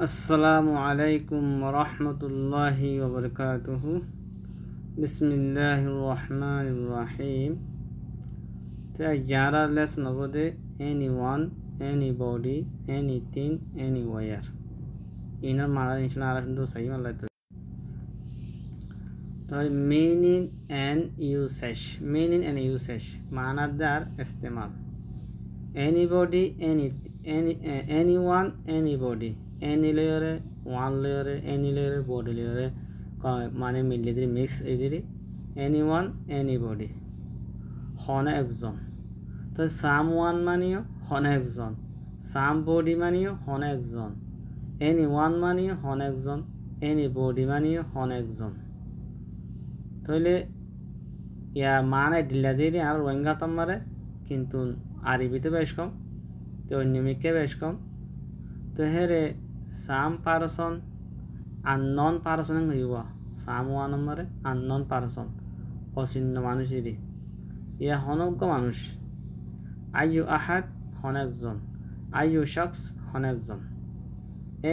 আসসালামু আলাইকুম রহমতুল্লাহি ওবরকাতুহু। বিসমিল্লাহির রহমানির রহিম। তো যারা লেসন হবে এনিওয়ান, এনিবডি, এনিথিং, এনিওয়্যার। ইনার মারা ইনশাআল্লাহ আর কিন্তু সহি আল্লাহ তো। তো meaning and usage, meaning and usage মানাদার ইস্তেমাল। Anybody, anyone, anybody, any layer, one layer, any layer, body layer, মানে মিলে দিলে মিক্স এই দিলে anyone, anybody, হন একজন। তো someone মানিও হন একজন, somebody মানিও হন একজন, anyone মানিও হন একজন, anybody মানিও হন একজন। তাহলে ইয়া মানে দিলা দিলে আর রোহিঙ্গা তোমারে কিন্তু আরবিতে বেশ কম, তো অন্যমিকে বেশ কম। তো হেরে সাম পারসন আননন পারসন হইব, সাম ওয়ান নম্বরে আননন পারসন অচিহ্ন মানুষেরই, ইয়া হনজ্ঞ মানুষ। আইয়ু আহাদ হন একজন, আইয়ু শখস হন একজন।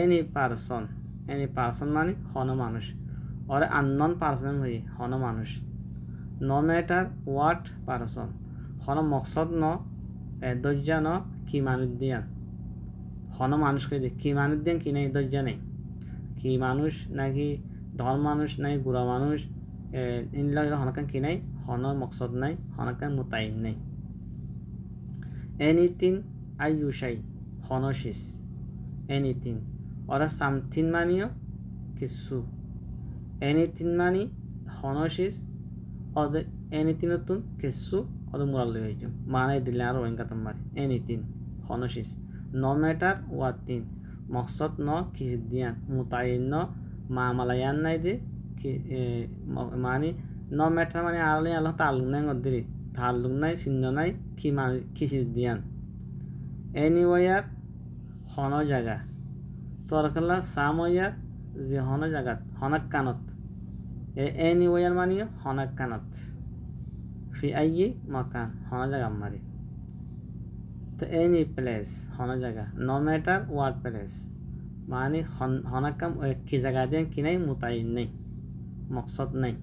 এনি পারসন মানে হন মানুষ, ওরে আননন পারসন হই হন মানুষ। নো ম্যাটার হোয়াট পারসন, হন মকসদ ন দরজা ন কি মানুষ দিয়ান, হন মানুষকে দিয়ে কি মানুষ দিয়ান কি নাই দরজা নেই, কি মানুষ নাকি ঢল মানুষ নাই গুড়া মানুষ ইনলা হনকান কি নাই, হন মকসদ নাই, হনকান মোতাইন নাই। এনিথিং আইয়ুসাই হনশিস, এনিথিং ওরা সামথিং মানিও কিছু, এনিথিং মানি হনশিস ওদের এনিথিং নতুন কিছু ওদের মুরাল হয়েছে মানে দিলে আর ওয়েঙ্কা তোমার এনিথিং হনশিস। নো ম্যাটার ওয়াতিন মকসদ ন খিস দিয়ান মুতাইন ন মামালায়ান নাই দে মানে নো ম্যাটার মানে আলে আল্লাহ তালুক নাই গদ্দিরি তালুক নাই চিহ্ন নাই কি খিস দিয়ান। এনিওয়ার হন জায়গা তরকাল্লা সাময়ার যে হন জায়গাত হনাক কানত, এনিওয়ার মানিও হনাক কানত। ফি আইয়ি মাকান হন জায়গা মারি। তো এনি প্লেস হন জায়গা, নো ম্যাটার ওয়ার্ড প্লেস মানে হনাকাম কি জায়গা দিয়ে কি নাই মুতাইন নেই মকসদ নেই।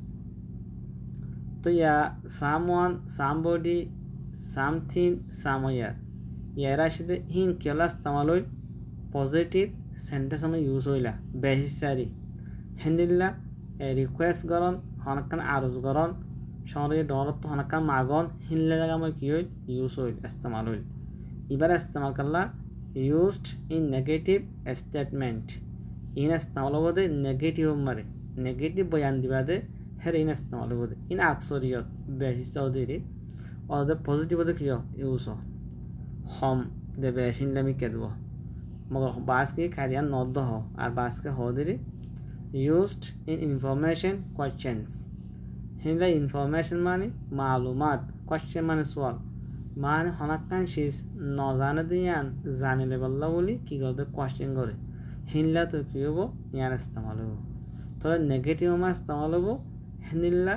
তো ইয়া সামওয়ান, সামবডি, সামথিং, সামওয়্যার ইয়ার সাথে হিন কেলাস তামালই পজিটিভ সেন্টেন্স আমি ইউজ হইলা বেহিসারি হেন্দিল্লা রিকোয়েস্ট গরন হনাকান আরজ গরন সঙ্গে ডলত হনাকান মাগন হিনলে জায়গা আমার কি হইল ইউজ হইল ইস্তেমাল হইল। এবার ইস্তেমাল করলা ইউজড ইন নেগেটিভ স্টেটমেন্ট, ইন ইস্তেমাল হবদে নেগেটিভ মারে নেগেটিভ বয়ান দিবা দে হের ইন ইস্তেমাল হবদে ইন আকসরিয়ত বেশি চৌধুরী ওদের পজিটিভ হতে কি ইউজ হম দে বেশি হিনলামি কে দেব মগর বাসকে খারিয়ান নদ্দ হ আর বাসকে হ দিলি ইউজড ইন ইনফরমেশন কোয়েশ্চেন্স। হিনলা ইনফরমেশন মানে মালুমাত, কোয়েশ্চেন মানে সওয়াল মানে হনাকান শেষ ন জানে দিয়ান জানিলে বললা বলি কি করবে কোয়েশ্চেন করে হিনলা তো কি হবো ইয়ান ইস্তেমাল হবো। তোরা নেগেটিভ মা ইস্তেমাল হবো হিনিল্লা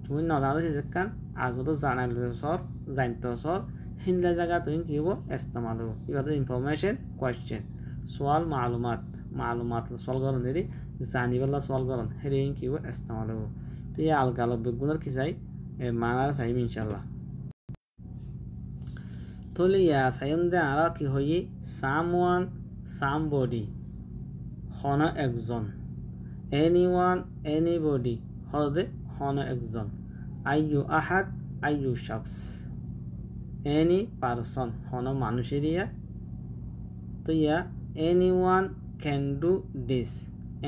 তুমি ন জানো যেকান আজ তো জানাইলে সর জানতে সর হিনলা জায়গা তুমি কি হবো ইস্তেমাল হবো। এবার ইনফরমেশন কোয়েশ্চেন সওয়াল মালুমাত সওয়াল করন দেরি জানিবেলা সওয়াল করন হেরে কি হবো ইস্তেমাল হবো। তো এই আলগাল বেগুনের কি চাই মানার চাইব ইনশাল্লাহ। তাহলে ইয়া সাইম দে আরা কি হই সামওয়ান, সামবডি হন একজন, এনিওয়ান, এনিবডি হদে হন একজন, আইয়ু আহাদ, আইয়ু শখস, এনি পারসন হন মানুষের ইয়া। তো ইয়া anyone can do this,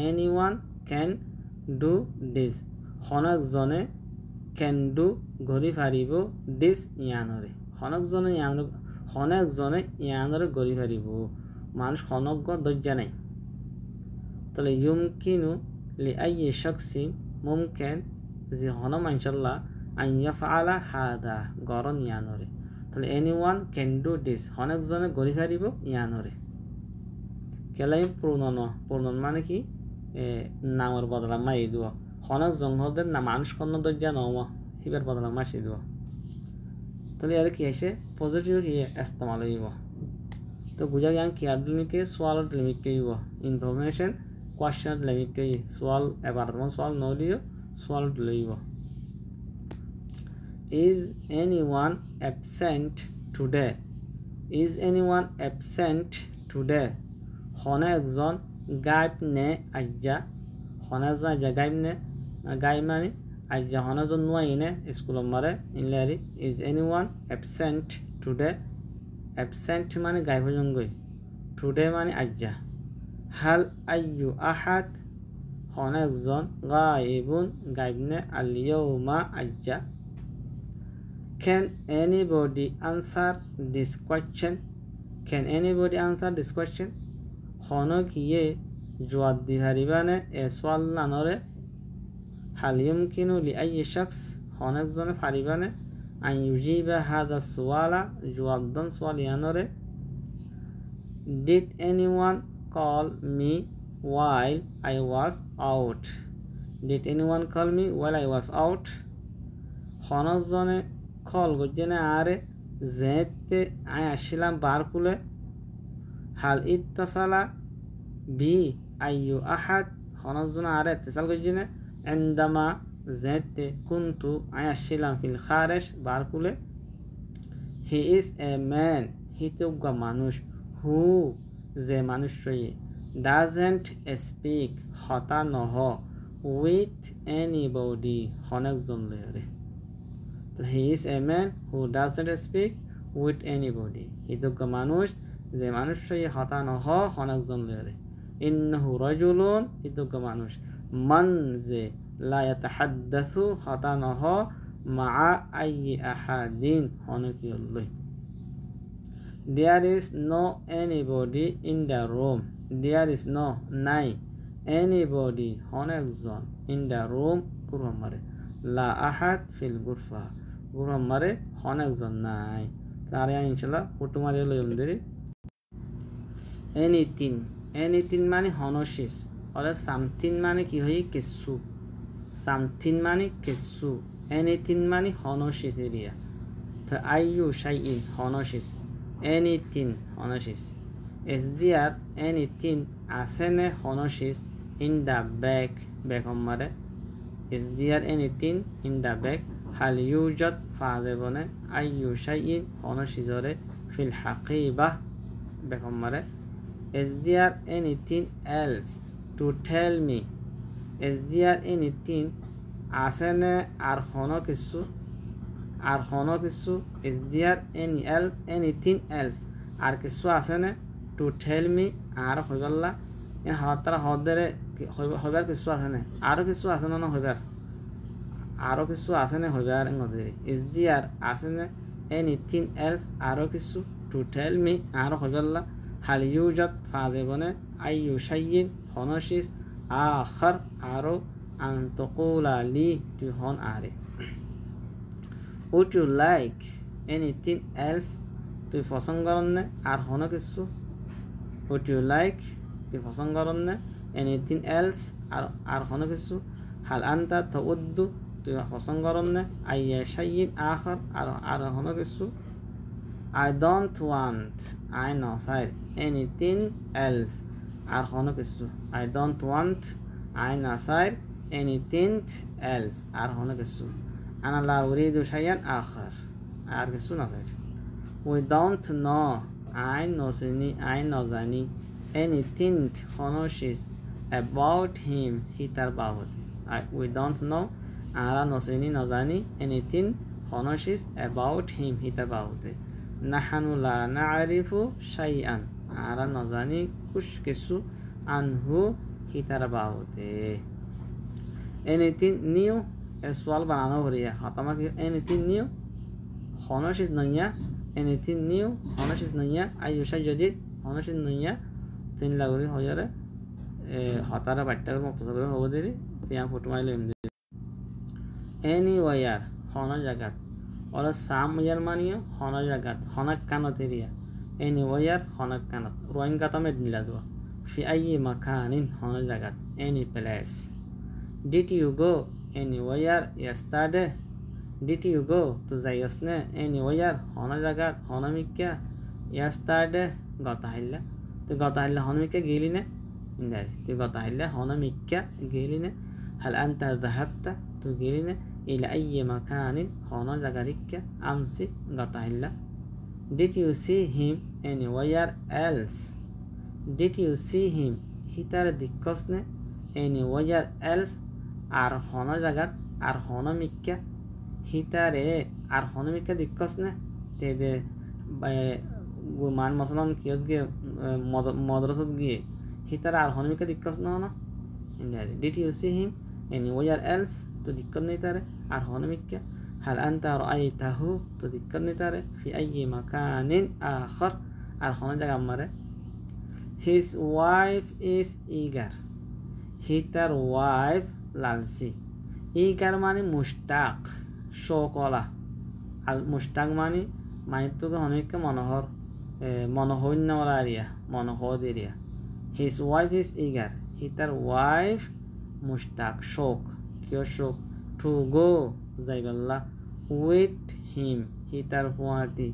anyone can do this হন একজনে ক্যান ডু ঘড়ি ফারিব দিস ইয়ানরে হনকজনে ইয়ানরে ঘড়ি ফারিব মানুষ হনজ্ঞ দরজা নাই। তাহলে ইউমকিনু লি আইয়ি শাখসিন মুমকিন যে হন মানশাল্লাহ আইয়া ফাআলা হাদা গরন ইয়ানরে। তাহলে এনিওয়ান ক্যান ডু দিস হনকজনে ঘড়ি ফারিব ইয়ানরে। কেলাই পূর্ণ মানে কি নামের বদলা মাই দিব হনক জঙ্গলদের না মানুষ কন্ন দরজা নওয়া হিবার বদলা মাসি দিব। তাহলে আর কি আসে পজিটিভ কি ইস্তেমাল হইব। तो गुजा यहाँ क्या डिलीमिट के सवाल डिलीमिट के हुआ इन्फॉर्मेशन क्वेश्चन डिलीमिट के सवाल एबारतमान सवाल नौ लियो सवाल डिलीवा Is anyone absent today? Is anyone absent today? হনে একজন গায়ব নে আজ্জা হনে একজন আজ্জা গায়ব মানে আজ্জা হনে একজন নুয়াইনে স্কুল মারে ইনলারি Is anyone absent today? Absent মানে গায়ব হজন গই today মানে আজ্জা হাল আইয়ু আহাদ হনে একজন গায়বুন গায়ব নে আল ইয়াউমা আজ্জা Can anybody answer this question? Can anybody answer this question? Hono kiye jawab di haribane e swal nanore hal yumkinu li ayyi shakhs hono ekjone faribane an yujiba hadha suwala jawab don swal yanore Did anyone call me while I was out? Did anyone call me while I was out? Hono jone কল গজনে আরে জেতে I আসিলাম বারকুলে হাল ইত্তাসালা B আইয়ু আহাদ হনজন আরে ইত্তাসাল গজনে এন্দামা জেতে কুনতু আই আসিলাম ফিল খারেজ বারকুলে হি ইজ এ ম্যান হি তো মানুষ হু যে মানুষ রয়ে ডাজেন্ট স্পিক হতা নহ উইথ এনিবডি হনজন লয়রে He is a man who doesn't speak with anybody. He took a manush, the manush hata no ho honakzon lere. Innahu rajulun, he took a manush. Man ze la yatahaddathu hata no ho ma'a ayyi ahadin honakiyullah. There is no anybody in the room. There is no nai anybody honakzon in the room kurumare. La ahad fil gurfa. গুরম মারে অনেকজন নাই তারে ইনশাআল্লাহ photo মারে লইম দেরি anything মানে হনশিস আর something মানে কি হই কিছু সামথিং মানে কিছু এনিথিং মানে হনশিস এরিয়া তো আইয়ু শাইইন হনশিস এনিথিং হনশিস ইজ দেয়ার এনিথিং আসেনে হনশিস ইন দা ব্যাগ মারে Is there anything in the bag? هل يوجد فاذبنا أي شيء هنا شجرة في الحقيبة بكمرة Is there anything else to tell me? Is there anything আসেনে আর হনো কিছু Is there anything else আর কিছু আসেনে to tell me আর হইবাল্লা ইন হাতারা হদরে হইবার কিছু আসেনে আরো কিছু আসেনে না হইবার আরো কিছু আসেনে হইবার ngode Is there আসেনে anything else আরো কিছু to tell me আরো হইবাল্লা হাল ইউজাদ ফাযেবনে আইয়ু শাইইন হনশিস আখার আরো আন তাকুলা লি তুই হন আরে Would you like anything else তুই পছন্দ করনে আর হন কিছু Would you like তুই পছন্দ করনে anything else আর হন কিছু হাল আনতা তাউদ্দু তুই পছন্দ করনে আইয়া শাইইন আখার আর হন কিছু I don't want I know sir anything else আর হন কিছু I don't want I know sir anything else আর হন কিছু أنا لا أريد شيئا آخر আর কিছু না sir We don't know I know anything হনশিস about him হিতার বাবদে We don't know আরা নসিনি নজানি anything হনশিস about him হিতার বাবদে নাহানু লা না'রিফু শাইআন আরা নজানি কুছ কিছু আনহু হিতার বাবদে anything new সোয়াল বানানো হরিয়া হতামা কি anything new হনশিস নইয়া anything new হনশিস নইয়া আইয়ুশা জদিদ হনশিস নইয়া তিন লাগরি হয়ারে হতারা বাট্টার মুক্তসা করে হবো দেরি তিয়া ফটো মাইলে এমনি anywhere হন জায়গাত ওরা সাম ইয়ার মানিও হন জায়গাত হনাক কানত এরিয়া anywhere হনাক কানত রোইন কাতামে দিলা দো ফি আইয়ি মাকানিন হন জায়গাত any place Did you go anywhere yesterday? Did you go to যাইয়াসনে anywhere হন জায়গাত হন মিক্কা yesterday গতাহিল্লা তো গতাহিল্লা হনমিকা গেলিনে ইন্দারি তুই গতাহিল্লা হনমিকা গেলিনে হাল আনতা যাহাবতা তুই গেলিনে ইলা আইয়ি মাকানিন হন জাগারিকা আমসি গতাহিল্লা Did you see him anywhere else? Did you see him? Hitar dikkosne anywhere else? Ar hono jagat ar hono mikka hitare ar hono mikka dikkosne tede man masalan kiyot ge madrasat giye hitare ar hono mikka dikkosne hono Did you see him anywhere else? To dikkosne hitare ar hono mikka هل أنت رأيته تذكرني ترى في أي مكان آخر الخانة جمرة His wife is eager Hitar wife লালসি eager মানে Mushtaq শোকলা al Mushtaq মানে তো অনেক মনোহর মনোহন্য ওলা এরিয়া মনোহর এরিয়া His wife is eager Hitar wife মুশতাক শোক কিয় শোক to go যাইবাল্লাহ with him hitar huati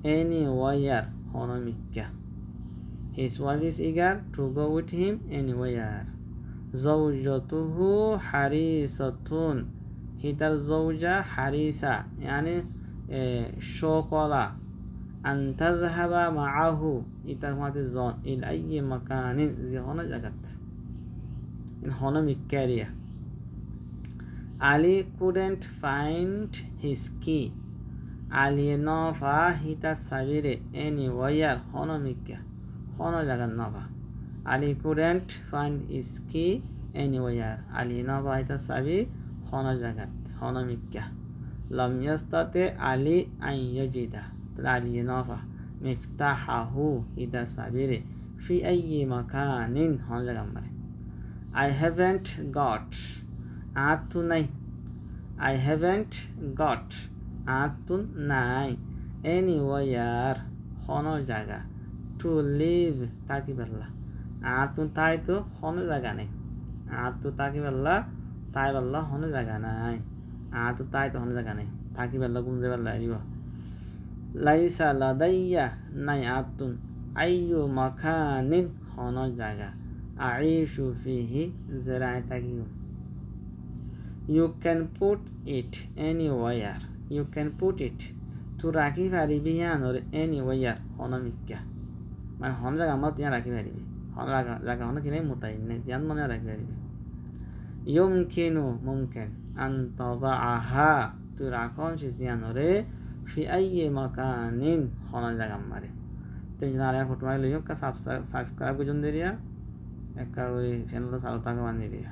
anywhere honomikka His wife is eager to go with him anywhere zawjatuhu harisatun hitar zawja harisa yani shokola an tadhhaba ma'ahu hitar huati zon il ayyi makanin zihona jagat in honomikka area Ali couldn't find his key. Ali nova hita sabire anywhere honomikya. Hono jagan nova. Ali couldn't find his key anywhere. Ali nova hita sabi hono jagat honomikya. Lam yastate Ali an yajida. Ali nova miftahahu hita sabire fi ayyi makanin hono jagan mare. I haven't got atun nai I haven't got atun nai anywhere hono jaga to live taki balla atun tai to hono jaga nai atu taki balla tai balla hono jaga nai atu tai to hono jaga nai taki balla gumje balla ariba laisa ladayya nai atun ayyu makanin hono jaga aishu fihi zerai taki You can put it anywhere. You can put it to রাখি পারিবি Anar anywhere honomikka মানে হন জায়গা আমরা তুই রাখি পারিবি হন জায়গা হন কিনে মুতাইন নাই জিয়ান মনে রাখি পারিবি yumkinu mumkin an tada'aha তুই রাখন সে জিয়ানরে fi ayyi makanin হন জায়গা মারে তুই জানা রে ফটো মারি লইও কা সাবস্ক্রাইব করুন দেরিয়া একা ওই চ্যানেলটা চালু থাকা বানিয়ে দিয়া